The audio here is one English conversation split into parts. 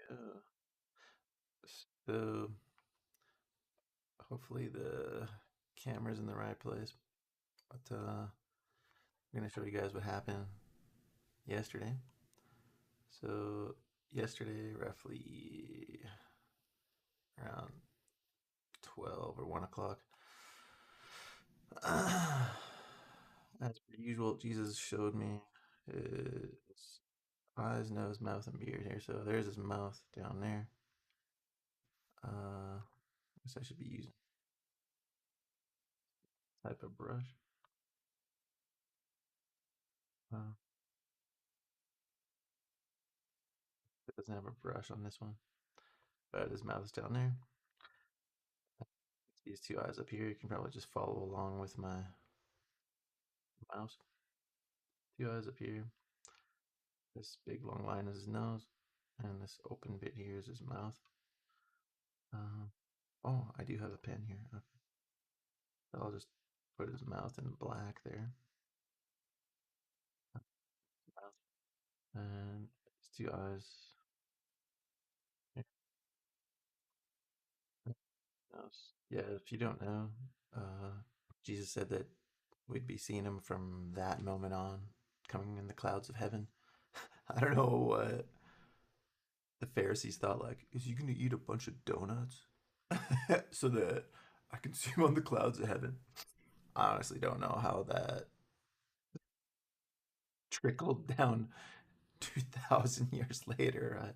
Yeah. So hopefully the camera's in the right place. But I'm gonna show you guys what happened yesterday. So yesterday, roughly around 12 or 1 o'clock, as per usual, Jesus showed me his eyes, nose, mouth, and beard here. So there's his mouth down there. I guess I should be using type of brush. Uh, it doesn't have a brush on this one, but his mouth is down there. These two eyes up here, you can probably just follow along with my mouse. Two eyes up here. This big long line is his nose, and this open bit here is his mouth. Um, oh, I do have a pen here. Okay. So I'll just put his mouth in black there. Mouth. And his two eyes. Here. Nose. Yeah, if you don't know, Jesus said that we'd be seeing him from that moment on, coming in the clouds of heaven. I don't know what the Pharisees thought, like, is he going to eat a bunch of donuts so that I can see him on the clouds of heaven? I honestly don't know how that trickled down 2,000 years later.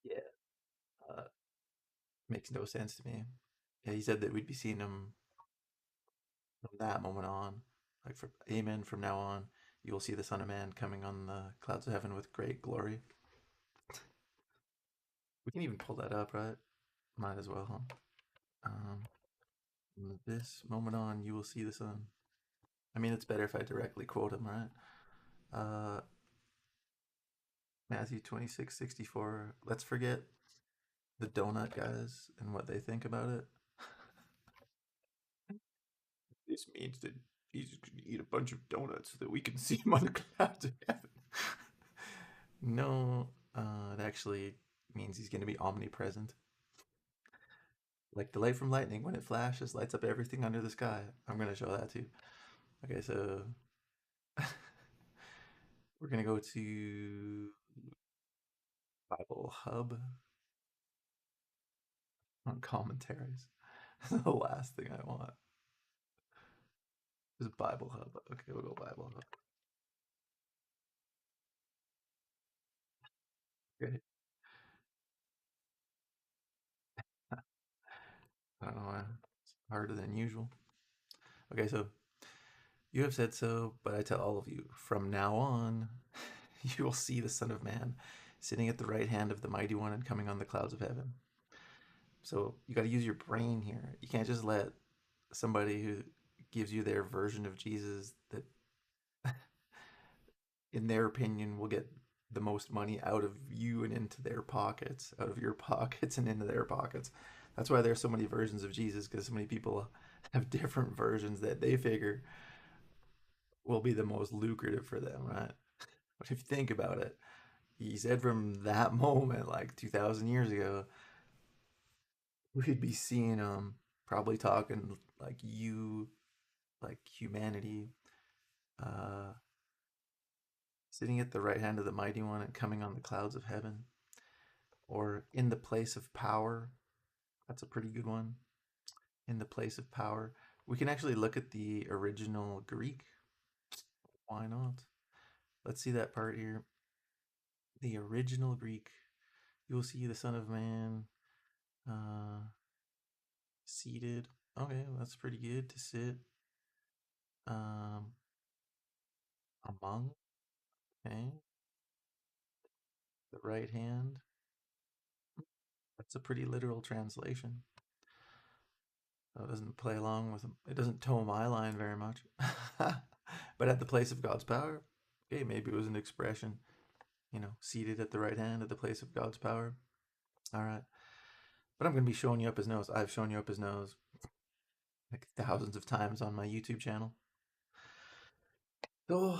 Yeah, uh, makes no sense to me. Yeah, he said that we'd be seeing him from that moment on. Like, for Amen, from now on, you will see the Son of Man coming on the clouds of heaven with great glory. We can even pull that up, right? Might as well, huh? From this moment on, you will see the Son. I mean, it's better if I directly quote him, right? Matthew 26:64. Let's forget the donut guys and what they think about it. This means that Jesus going to eat a bunch of donuts so that we can see him on the clouds of heaven. No, it actually means he's going to be omnipresent. Like the light from lightning, when it flashes, lights up everything under the sky. I'm going to show that too. Okay, so we're going to go to Bible Hub on commentaries. The last thing I want is Bible Hub. Okay, we'll go Bible Hub. Okay. I don't know why. It's harder than usual. Okay, so you have said so, but I tell all of you, from now on, you will see the Son of Man sitting at the right hand of the Mighty One and coming on the clouds of heaven. So you got to use your brain here. You can't just let somebody who gives you their version of Jesus that, in their opinion, will get the most money out of you and into their pockets, out of your pockets and into their pockets. That's why there's so many versions of Jesus, because so many people have different versions that they figure will be the most lucrative for them, right? But if you think about it, he said from that moment, like 2,000 years ago, we'd be seeing him probably talking like you, like humanity, uh, sitting at the right hand of the Mighty One and coming on the clouds of heaven, or in the place of power. That's a pretty good one. In the place of power. We can actually look at the original Greek. Why not? Let's see that part here. The original Greek. You will see the Son of Man seated. Okay, well, that's pretty good to sit um, among. Okay, the right hand. That's a pretty literal translation. It doesn't play along with it. Doesn't toe my line very much. But at the place of God's power, okay, maybe it was an expression, seated at the right hand at the place of God's power. All right. But I'm going to be showing you up his nose. I've shown you up his nose like thousands of times on my YouTube channel. So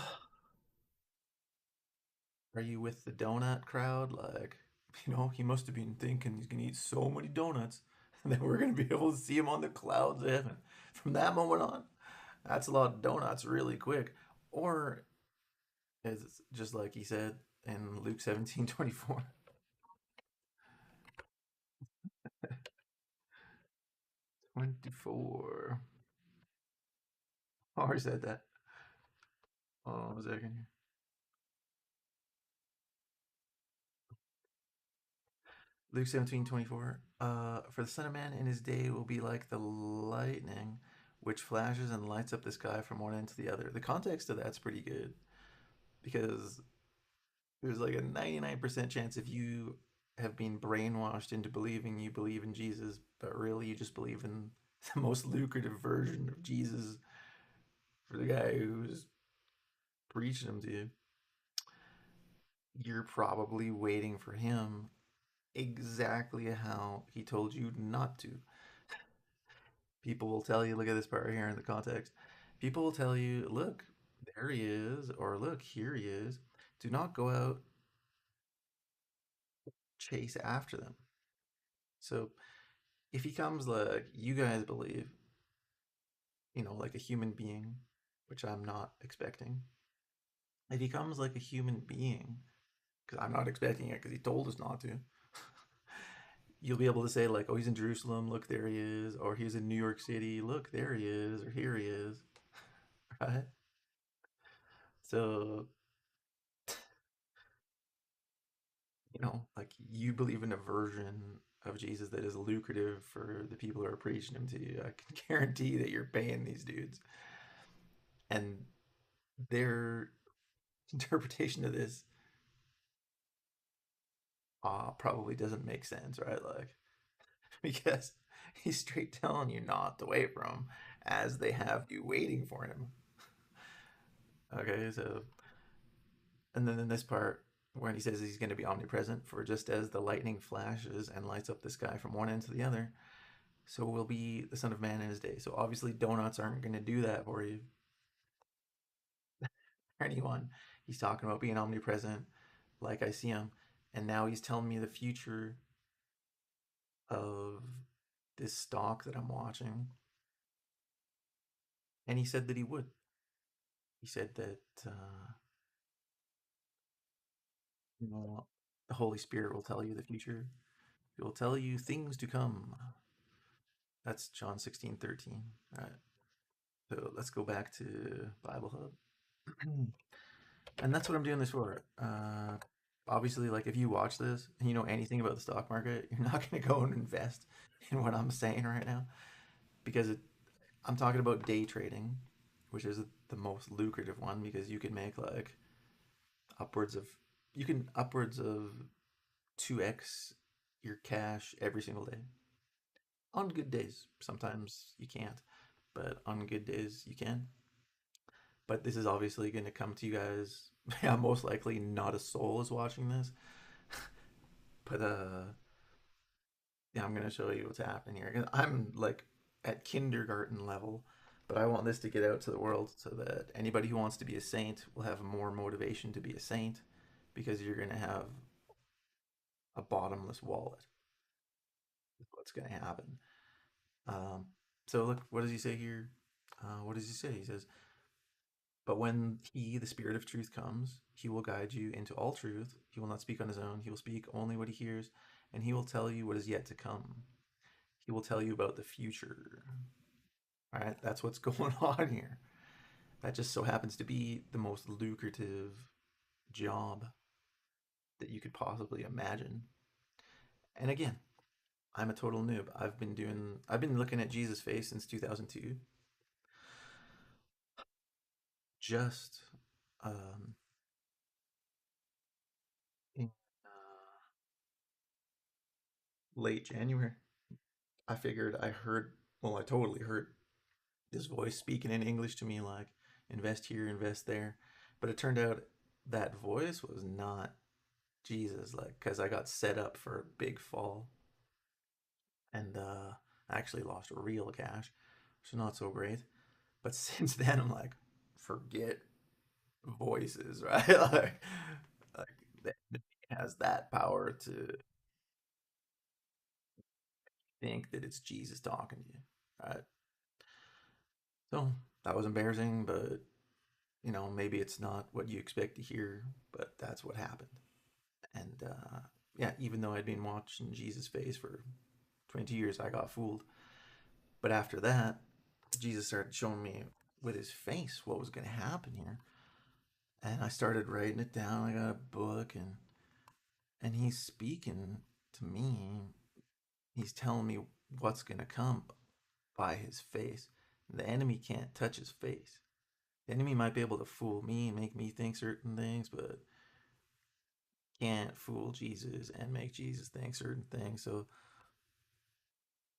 Are you with the donut crowd? Like, he must have been thinking he's gonna eat so many donuts, and then we're gonna be able to see him on the clouds of heaven. From that moment on, that's a lot of donuts really quick. Or it's just like he said in Luke 17:24. 24. Oh, I said that. Hold on a second here. Luke 17:24. For the Son of Man in his day will be like the lightning which flashes and lights up the sky from one end to the other. The context of that's pretty good because there's like a 99% chance if you have been brainwashed into believing you believe in Jesus, but really you just believe in the most lucrative version of Jesus for the guy who's preaching him to you. You're probably waiting for him exactly how he told you not to. People will tell you, look at this part right here in the context. People will tell you, look, there he is, or look, here he is. Do not go out, chase after them. So if he comes like you guys believe, like a human being, which I'm not expecting, if he comes like a human being, because I'm not expecting it because he told us not to, you'll be able to say, like, oh, he's in Jerusalem, look, there he is, or he's in New York City, look, there he is, or here he is, right? So like you believe in a version of Jesus that is lucrative for the people who are preaching him to you. I can guarantee that you're paying these dudes, and their interpretation of this probably doesn't make sense, right? Like, because he's straight telling you not to wait for him as they have you waiting for him. Okay, so, and then in this part, when he says he's going to be omnipresent, for just as the lightning flashes and lights up the sky from one end to the other, so will be the Son of Man in his day. So obviously, donuts aren't going to do that for you or anyone. He's talking about being omnipresent, like I see him, and now he's telling me the future of this stock that I'm watching. And he said that he would. He said that you know the Holy Spirit will tell you the future. He will tell you things to come. That's John 16:13. All right. So let's go back to Bible Hub. And that's what I'm doing this for. Obviously, like if you watch this and you know anything about the stock market, you're not going to go and invest in what I'm saying right now because I'm talking about day trading, which is the most lucrative one because you can make like upwards of you can upwards of 2x your cash every single day on good days. Sometimes you can't, but on good days you can. But this is obviously going to come to you guys. Yeah, most likely not a soul is watching this, but yeah, I'm going to show you what's happening here. I'm like at kindergarten level, but I want this to get out to the world so that anybody who wants to be a saint will have more motivation to be a saint because you're going to have a bottomless wallet. Is what's going to happen. Um, so look, what does he say here? What does he say? He says, "But when he, the Spirit of Truth, comes, he will guide you into all truth. He will not speak on his own. He will speak only what he hears, and he will tell you what is yet to come. He will tell you about the future." All right, that's what's going on here. That just so happens to be the most lucrative job that you could possibly imagine. And again, I'm a total noob. I've been looking at Jesus' face since 2002. Just um, in late January, I figured I totally heard this voice speaking in English to me, like invest here, invest there. But it turned out that voice was not Jesus, like because I got set up for a big fall, and I actually lost real cash, which is not so great. But since then, I'm like, forget voices, right? like The enemy has that power to think that it's Jesus talking to you, right? So that was embarrassing, but maybe it's not what you expect to hear, but that's what happened. And yeah, even though I'd been watching Jesus' face for 22 years, I got fooled. But after that, Jesus started showing me with his face what was going to happen here. And I started writing it down. I got a book, and he's speaking to me. He's telling me what's going to come by his face. The enemy can't touch his face. The enemy might be able to fool me and make me think certain things, but can't fool Jesus and make Jesus think certain things. So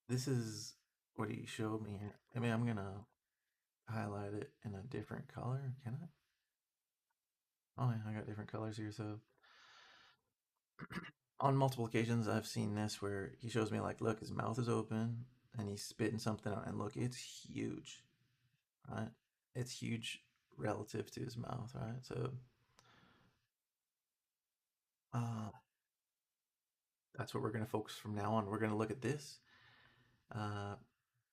this is what he showed me here. I mean, I'm gonna highlight it in a different color. Can I? Oh, yeah, I got different colors here. So on multiple occasions, I've seen this where he shows me like, look, his mouth is open and he's spitting something out, and look, it's huge, right? It's huge relative to his mouth, right? So uh, that's what we're gonna focus from now on. We're gonna look at this. Uh,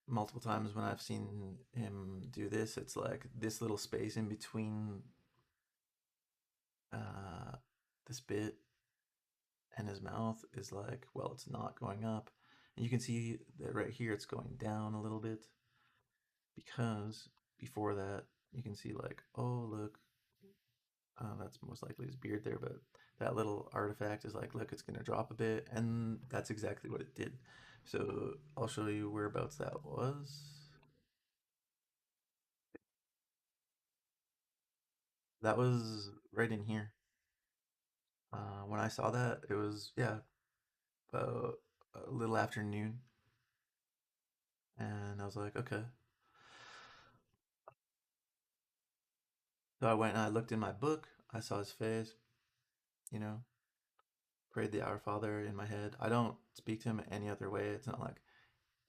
Multiple times when I've seen him do this, it's like this little space in between uh, the spit and his mouth is like, well, it's not going up. And you can see that right here, it's going down a little bit because before that, you can see like, oh, look, that's most likely his beard there, but that little artifact is like, look, it's going to drop a bit. And that's exactly what it did. So I'll show you whereabouts that was. That was right in here. When I saw that, it was, yeah, uh, a little afternoon. And I was like, okay. So I went and I looked in my book. I saw his face, you know, prayed the Our Father in my head. I don't speak to him any other way. It's not like,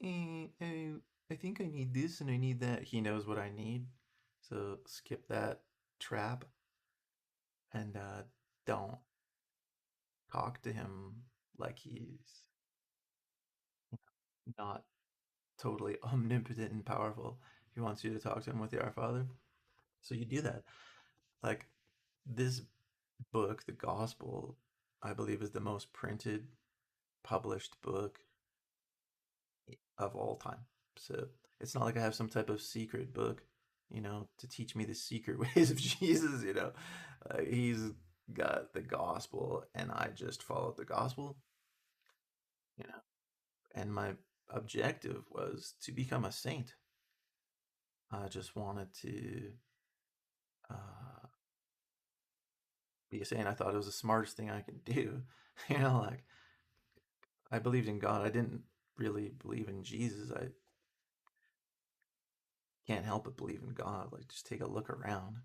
I think I need this and I need that. He knows what I need. So skip that trap and don't talk to him like he's not totally omnipotent and powerful. He wants you to talk to him with the Our Father. So you do that. Like this book, the Gospel, I believe is the most printed, published book of all time. So it's not like I have some type of secret book, to teach me the secret ways of Jesus. He's got the Gospel, and I just followed the Gospel. You know, and my objective was to become a saint. I just wanted to uh, be a saint. I thought it was the smartest thing I could do. Like I believed in God. I didn't really believe in Jesus. I can't help but believe in God. Like, just take a look around,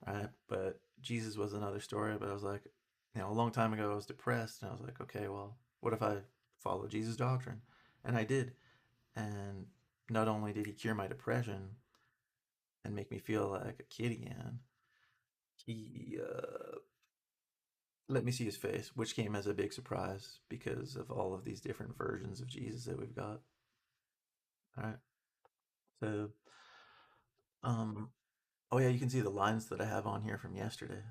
right? But Jesus was another story. But I was like, a long time ago, I was depressed, and I was like, okay, well, what if I follow Jesus' doctrine? And I did. And not only did he cure my depression and make me feel like a kid again, he let me see his face, which came as a big surprise because of all of these different versions of Jesus that we've got. All right. So, um, oh yeah, you can see the lines that I have on here from yesterday.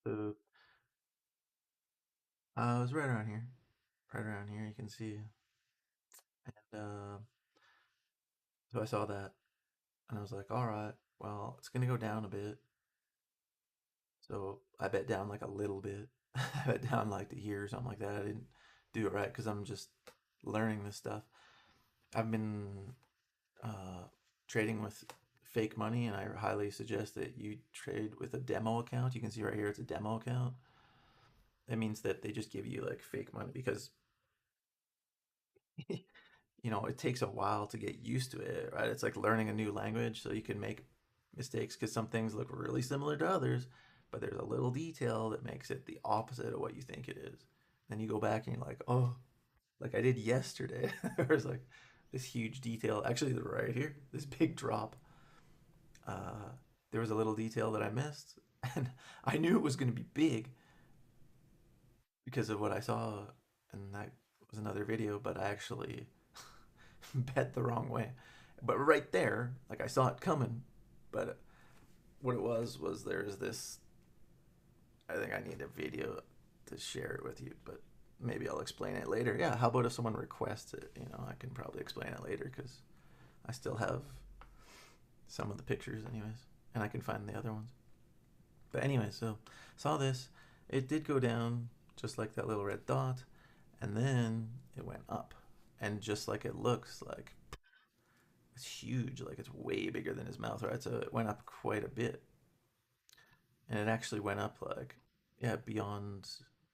So, it was right around here. Right around here, you can see. And so I saw that, and I was like, all right, well, it's gonna go down a bit. So I bet down like a little bit. I bet down like to here or something like that. I didn't do it right because I'm just learning this stuff. I've been uh, trading with fake money, and I highly suggest that you trade with a demo account. You can see right here it's a demo account. That means that they just give you like fake money because it takes a while to get used to it, right? It's like learning a new language, so you can make mistakes because some things look really similar to others, but there's a little detail that makes it the opposite of what you think it is. Then you go back and you're like, oh, like I did yesterday. There's like this huge detail. Actually, right here, this big drop. there was a little detail that I missed, and I knew it was going to be big because of what I saw, and that was another video, but I actually bet the wrong way. But right there, like I saw it coming, but what it was there's this. I think I need a video to share it with you, but maybe I'll explain it later. Yeah, how about if someone requests it? I can probably explain it later because I still have some of the pictures, anyways, and I can find the other ones. But anyway, so saw this. It did go down just like that little red dot, and then it went up, and just like it looks like it's huge, like it's way bigger than his mouth, right? So it went up quite a bit, and it actually went up like yeah beyond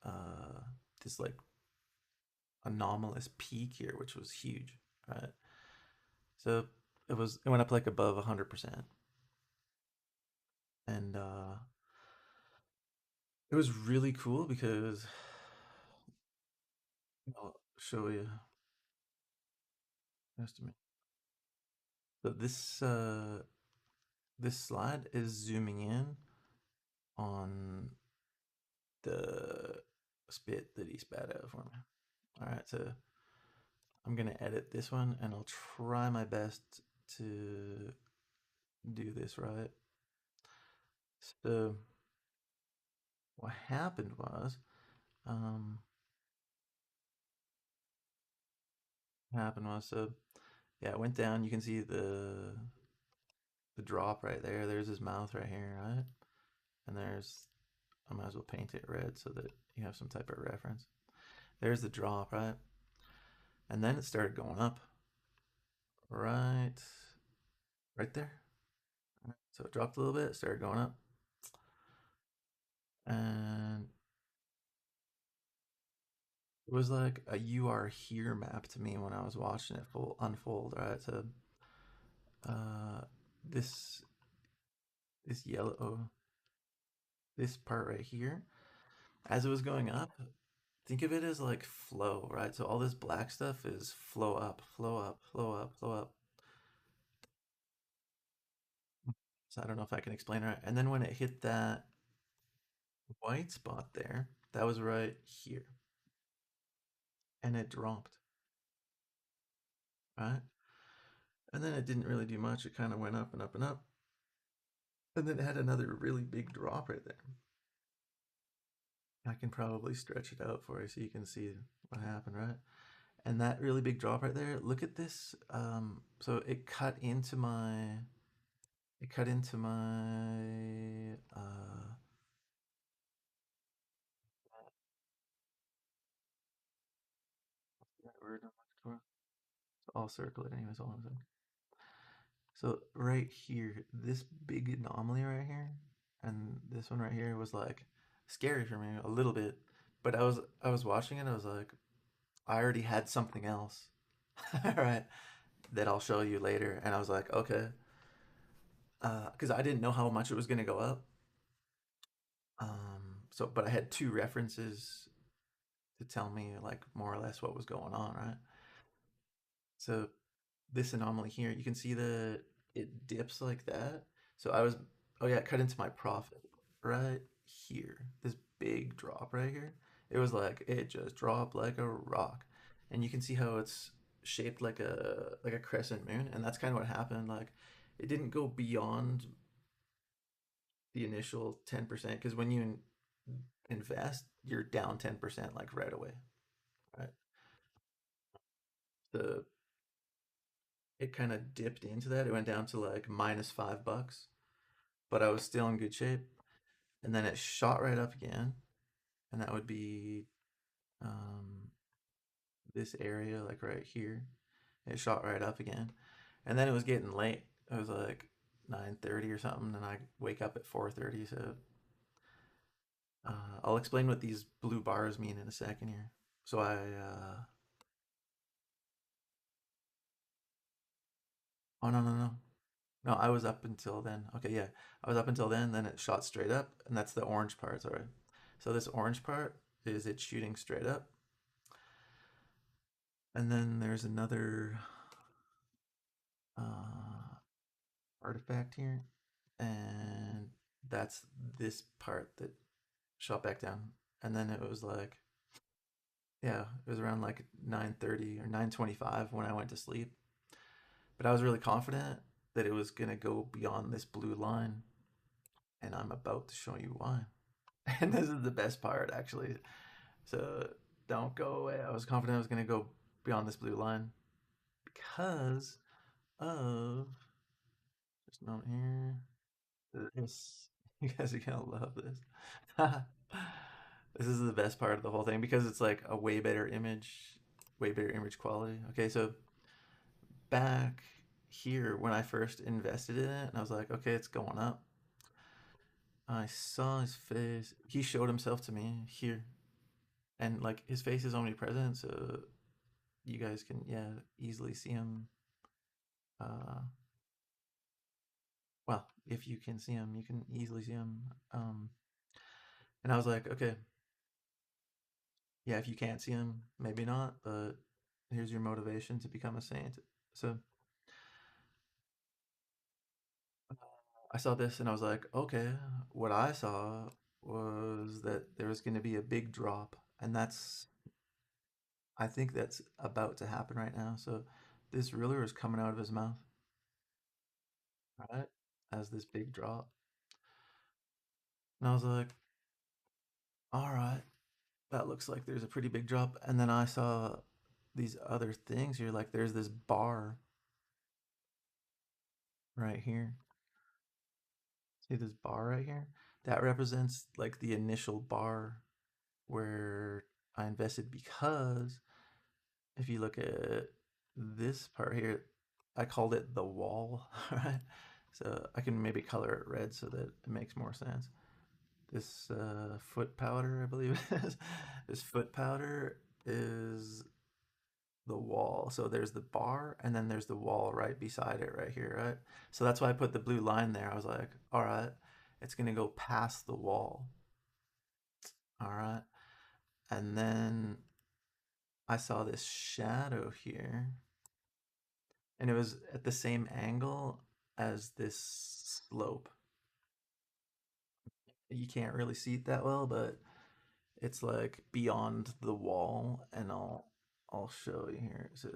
uh, this like anomalous peak here, which was huge, right? So it went up like above 100%, and it was really cool because I'll show you just a minute. So this slide is zooming in on the spit that he spat out for me. All right, so I'm gonna edit this one, and I'll try my best to do this right. So what happened was, um, so yeah, it went down. You can see the drop right there. There's his mouth right here, right? And there's I might as well paint it red so that you have some type of reference. There's the drop, right? And then it started going up, right, right there. So it dropped a little bit, started going up, and it was like a "you are here" map to me when I was watching it full unfold. Right, so uh, this this yellow this part right here, as it was going up, think of it as like flow, right? So all this black stuff is flow up, flow up, flow up, flow up. So I don't know if I can explain it right. And then when it hit that white spot there, that was right here, and it dropped, right? And then it didn't really do much. It kind of went up and up and up, and then it had another really big drop right there. I can probably stretch it out for you so you can see what happened, right? And that really big drop right there. Look at this. So it cut into my word I'm looking for. So I'll circle it anyways. All I'm saying. So right here, this big anomaly right here, and this one right here was like scary for me a little bit. But I was watching it. I was like, I already had something else, all right, that I'll show you later. And I was like, okay, because I didn't know how much it was gonna go up. So but I had two references to tell me like more or less what was going on, right? So this anomaly here, you can see that it dips like that. So oh yeah, it cut into my profit right here. This big drop right here. It was like it just dropped like a rock, and you can see how it's shaped like a crescent moon, and that's kind of what happened. Like it didn't go beyond the initial 10% because when you invest, you're down 10% like right away, right? The It kind of dipped into that. It went down to like -$5, but I was still in good shape. And then it shot right up again, and that would be um, this area, like right here. It shot right up again, and then it was getting late. It was like 9:30 or something, and I wake up at 4:30. So I'll explain what these blue bars mean in a second here. So oh no, I was up until then. Okay, yeah, I was up until then. Then it shot straight up, and that's the orange part. Sorry. So this orange part is it shooting straight up, and then there's another uh, artifact here. and that's this part that shot back down. And then it was like, yeah, it was around like 9:30 or 9:25 when I went to sleep. But I was really confident that it was gonna go beyond this blue line, and I'm about to show you why. And this is the best part, actually. So don't go away. I was confident I was gonna go beyond this blue line because of just a moment here. This you guys are gonna love this. This is the best part of the whole thing because it's like a way better image quality. Okay, so back here when I first invested in it, and I was like, okay, it's going up. I saw his face. He showed himself to me here, and like his face is omnipresent, so you guys can easily see him. Uh, well, if you can see him, you can easily see him. And I was like, okay, yeah, if you can't see him, maybe not, but here's your motivation to become a saint. So I saw this and I was like, okay, what I saw was that there was going to be a big drop. And I think that's about to happen right now. So this ruler is coming out of his mouth, right? As this big drop. And I was like, all right, that looks like there's a pretty big drop. And then I saw these other things here. Like there's this bar right here. See this bar right here? That represents like the initial bar where I invested because if you look at this part here, I called it the wall, right? So I can maybe color it red so that it makes more sense. This foot powder, I believe it is. This foot powder is the wall. So there's the bar and then there's the wall right beside it right here, right? So that's why I put the blue line there. I was like, all right, it's going to go past the wall. All right. And then I saw this shadow here and it was at the same angle as this slope. You can't really see it that well, but it's like beyond the wall and I'll show you here. So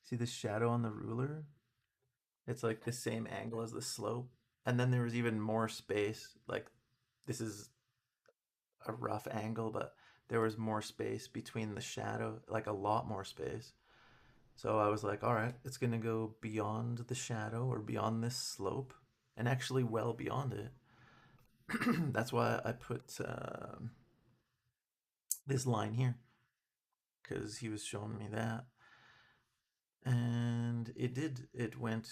see the shadow on the ruler? It's like the same angle as the slope. And then there was even more space. Like this is a rough angle, but there was more space between the shadow, like a lot more space. So I was like, all right, it's going to go beyond the shadow or beyond this slope and actually well beyond it. That's why I put this line here because he was showing me that. And it did. It went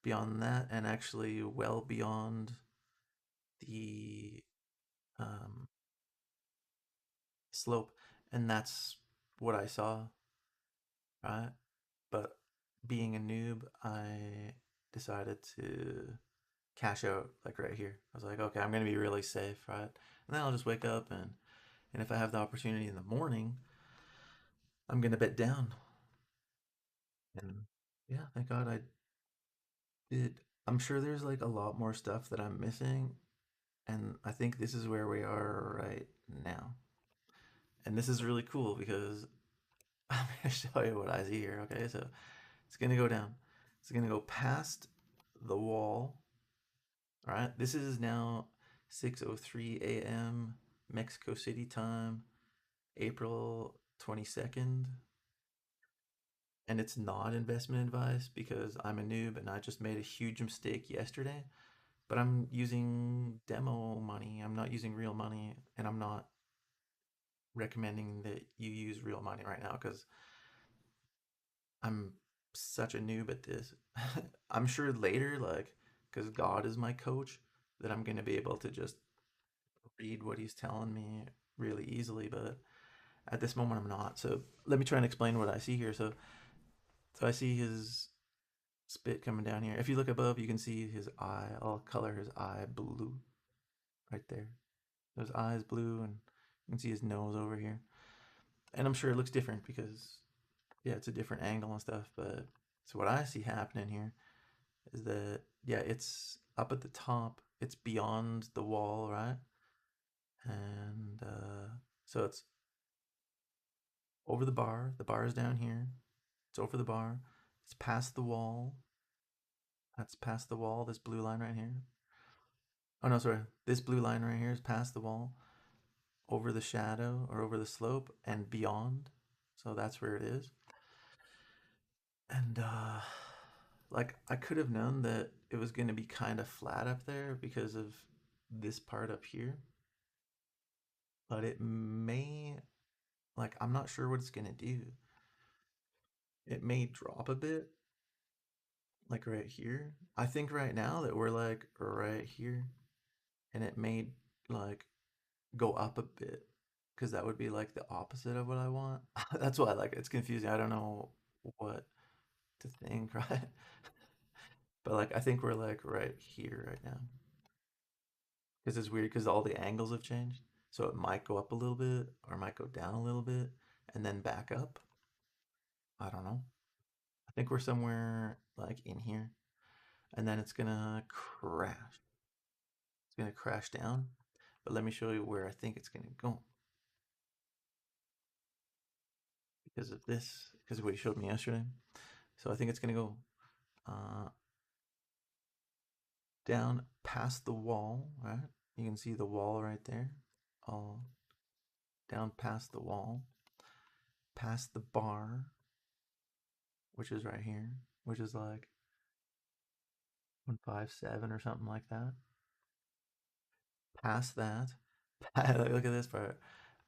beyond that and actually well beyond the um, slope. And that's what I saw, right? But being a noob, I decided to cash out like right here. I was like, okay, I'm gonna be really safe, right? And then I'll just wake up and if I have the opportunity in the morning, I'm gonna bet down. And yeah, thank God I did. I'm sure there's like a lot more stuff that I'm missing, and I think this is where we are right now. And this is really cool because I'm gonna show you what I see here. Okay, so it's gonna go down. It's gonna go past the wall. All right, this is now 6:03 a.m. Mexico City time, April 22nd. And it's not investment advice because I'm a noob and I just made a huge mistake yesterday. But I'm using demo money. I'm not using real money, and I'm not recommending that you use real money right now because I'm such a noob at this. I'm sure later, like, because God is my coach, that I'm going to be able to just read what he's telling me really easily. But at this moment, I'm not. So let me try and explain what I see here. So I see his spit coming down here. If you look above, you can see his eye. I'll color his eye blue right there. His eyes blue, and you can see his nose over here. And I'm sure it looks different because yeah, it's a different angle and stuff. But so what I see happening here is that Yeah, it's up at the top. It's beyond the wall, right? And so it's over the bar. The bar is down here. It's over the bar. It's past the wall. That's past the wall. This blue line right here. Oh no, sorry. This blue line right here is past the wall, over the shadow or over the slope and beyond. So that's where it is. And like I could have known that it was going to be kind of flat up there because of this part up here, but it may, like, I'm not sure what it's going to do. It may drop a bit, like right here. I think right now that we're like right here, and it may like go up a bit because that would be like the opposite of what I want. That's why, like, it's confusing. I don't know what to think, right? But like I think we're like right here right now because it's weird because all the angles have changed. So it might go up a little bit or it might go down a little bit and then back up. I don't know. I think we're somewhere like in here and then it's gonna crash. It's gonna crash down. But let me show you where I think it's gonna go because of this, because of what you showed me yesterday. So I think it's gonna go uh, down past the wall, right? You can see the wall right there, all down past the wall, past the bar, which is right here, which is like 157 or something like that. Past that, look at this part.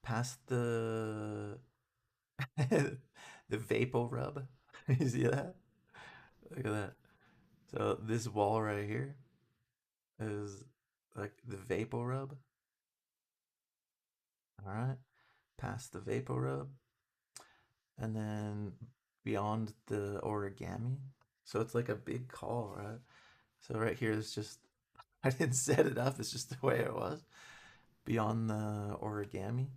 Past the the vapor rub. You see that? Look at that. So this wall right here is like the vapor rub. All right. Past the vapor rub, and then beyond the origami. So it's like a big call, right? So right here is just I didn't set it up. It's just the way it was. Beyond the origami.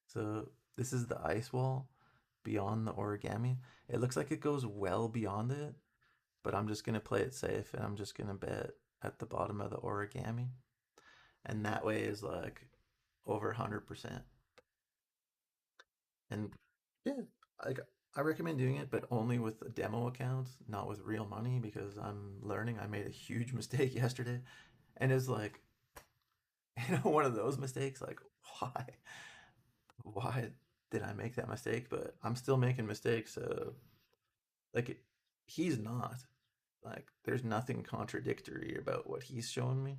So this is the ice wall beyond the origami. It looks like it goes well beyond it, but I'm just gonna play it safe and I'm just gonna bet at the bottom of the origami. And that way is like over 100%. And yeah, like I recommend doing it, but only with a demo account, not with real money, because I'm learning. I made a huge mistake yesterday, and it's like, one of those mistakes. Like, why, why did I make that mistake? But I'm still making mistakes. So, like, he's not. Like, there's nothing contradictory about what he's showing me.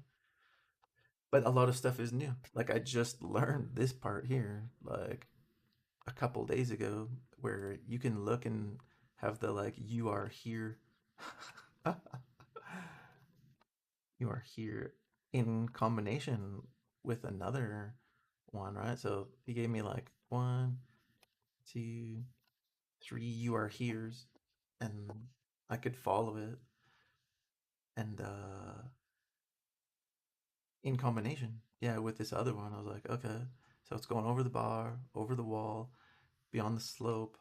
But a lot of stuff is new. Like, I just learned this part here, like a couple days ago, where you can look and have the like you are here. You are here in combination with another one, right? So he gave me like one, two, three you are here's, and I could follow it and in combination. Yeah, with this other one, I was like, okay. So it's going over the bar, over the wall, beyond the slope,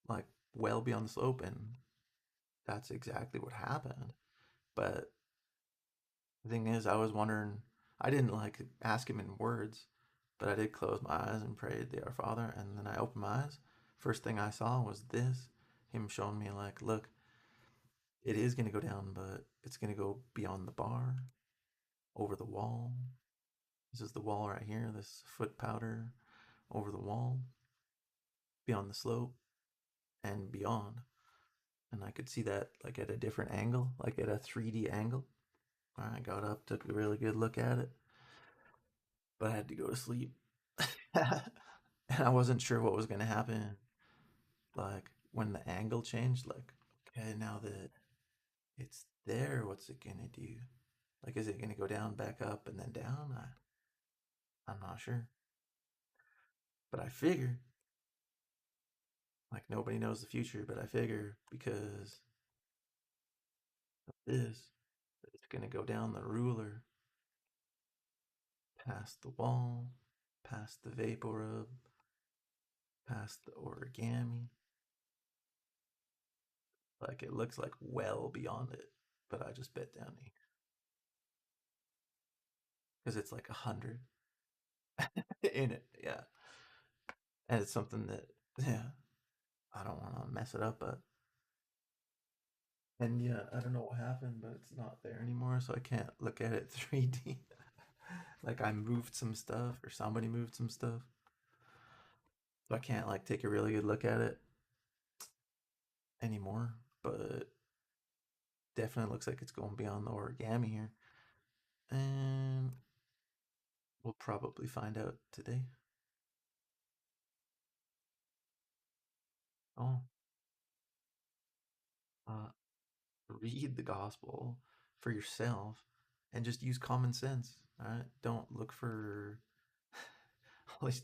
like well beyond the slope, and that's exactly what happened. But the thing is, I was wondering, I didn't like ask him in words, but I did close my eyes and prayed the Our Father, and then I opened my eyes. First thing I saw was this, him showing me like, look, it is gonna go down, but it's gonna go beyond the bar, over the wall. This is the wall right here, this foot powder over the wall, beyond the slope, and beyond. And I could see that like at a different angle, like at a 3D angle. I got up, took a really good look at it, but I had to go to sleep. And I wasn't sure what was going to happen. Like when the angle changed, like, okay, now that it's there, what's it going to do? Like, is it going to go down, back up, and then down? I'm not sure. But I figure, like, nobody knows the future, but I figure because of this, it's going to go down the ruler, past the wall, past the vapor rub, past the origami. Like, it looks like well beyond it. but I just bet down because it's like 100 in it. Yeah, and it's something that yeah I don't want to mess it up, but and yeah I don't know what happened, but it's not there anymore, so I can't look at it 3D. Like I moved some stuff or somebody moved some stuff, so I can't like take a really good look at it anymore. But definitely looks like it's going beyond the origami here, and we'll probably find out today. Oh, uh, read the gospel for yourself and just use common sense. All right, don't look for all these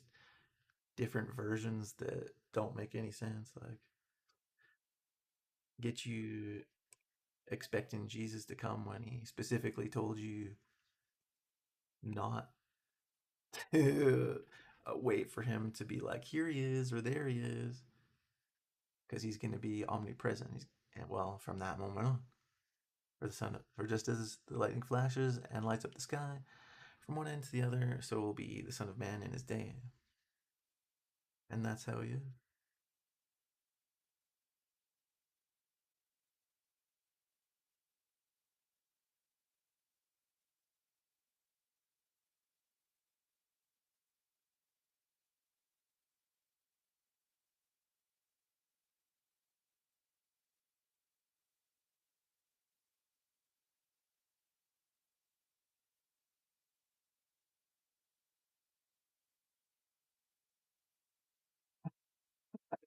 different versions that don't make any sense. Like get you expecting Jesus to come when he specifically told you not to wait for him to be like here he is or there he is because he's going to be omnipresent. And well, from that moment on, for the sun, for just as the lightning flashes and lights up the sky from one end to the other, so will be the Son of Man in his day. And that's how he is.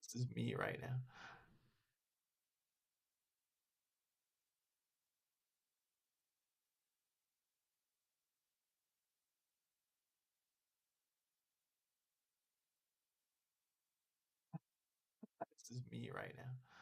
This is me right now. This is me right now.